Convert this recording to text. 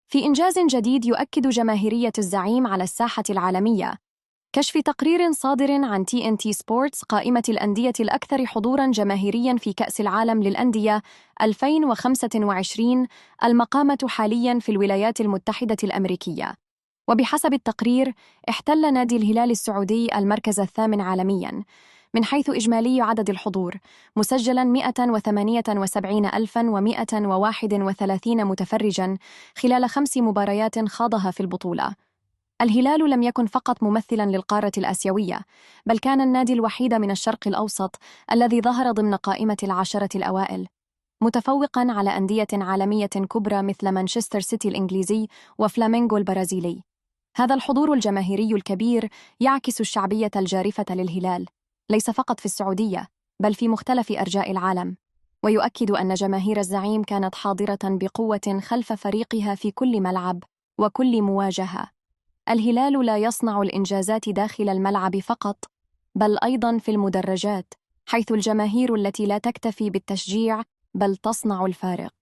في إنجاز جديد يؤكد جماهيرية الزعيم على الساحة العالمية، كشف تقرير صادر عن TNT سبورتس قائمة الأندية الأكثر حضوراً جماهيرياً في كأس العالم للأندية 2025 المقامة حالياً في الولايات المتحدة الأمريكية. وبحسب التقرير، احتل نادي الهلال السعودي المركز الثامن عالمياً من حيث إجمالي عدد الحضور، مسجلاً 178,131 متفرجاً خلال 5 مباريات خاضها في البطولة. الهلال لم يكن فقط ممثلاً للقارة الآسيوية، بل كان النادي الوحيد من الشرق الأوسط الذي ظهر ضمن قائمة العشرة الأوائل، متفوقاً على أندية عالمية كبرى مثل مانشستر سيتي الإنجليزي وفلامينغو البرازيلي. هذا الحضور الجماهيري الكبير يعكس الشعبية الجارفة للهلال، ليس فقط في السعودية، بل في مختلف أرجاء العالم، ويؤكد أن جماهير الزعيم كانت حاضرة بقوة خلف فريقها في كل ملعب وكل مواجهة. الهلال لا يصنع الإنجازات داخل الملعب فقط، بل أيضاً في المدرجات، حيث الجماهير التي لا تكتفي بالتشجيع بل تصنع الفارق.